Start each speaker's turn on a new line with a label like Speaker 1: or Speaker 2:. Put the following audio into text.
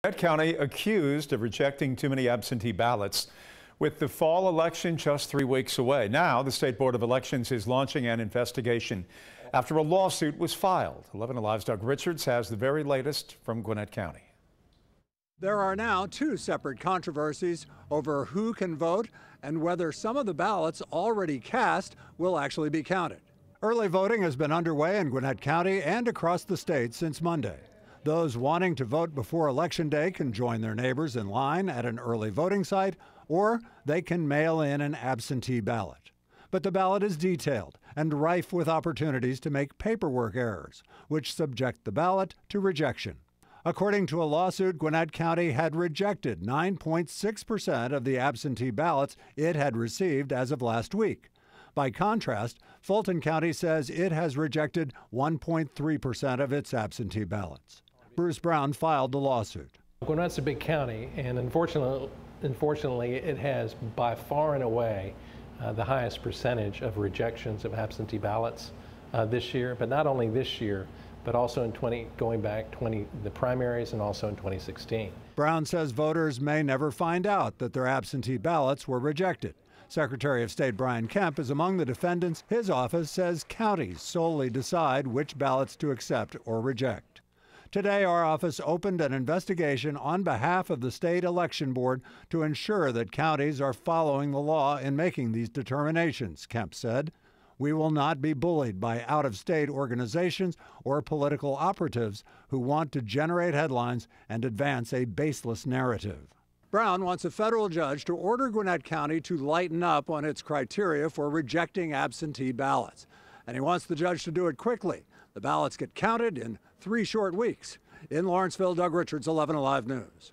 Speaker 1: Gwinnett County accused of rejecting too many absentee ballots. With the fall election just 3 weeks away, now the State Board of Elections is launching an investigation after a lawsuit was filed. 11 Alive's Doug Richards has the very latest from Gwinnett County.
Speaker 2: There are now two separate controversies over who can vote and whether some of the ballots already cast will actually be counted. Early voting has been underway in Gwinnett County and across the state since Monday. Those wanting to vote before Election Day can join their neighbors in line at an early voting site, or they can mail in an absentee ballot. But the ballot is detailed and rife with opportunities to make paperwork errors, which subject the ballot to rejection. According to a lawsuit, Gwinnett County had rejected 9.6% of the absentee ballots it had received as of last week. By contrast, Fulton County says it has rejected 1.3% of its absentee ballots. Bruce Brown filed the lawsuit.
Speaker 3: Gwinnett's a big county, and unfortunately, it has by far and away the highest percentage of rejections of absentee ballots this year, but not only this year, but also in the primaries and also in 2016.
Speaker 2: Brown says voters may never find out that their absentee ballots were rejected. Secretary of State Brian Kemp is among the defendants. His office says counties solely decide which ballots to accept or reject. Today, our office opened an investigation on behalf of the State Election Board to ensure that counties are following the law in making these determinations, Kemp said. We will not be bullied by out-of-state organizations or political operatives who want to generate headlines and advance a baseless narrative. Brown wants a federal judge to order Gwinnett County to lighten up on its criteria for rejecting absentee ballots. And he wants the judge to do it quickly. The ballots get counted in 3 short weeks. In Lawrenceville, Doug Richards, 11 Alive News.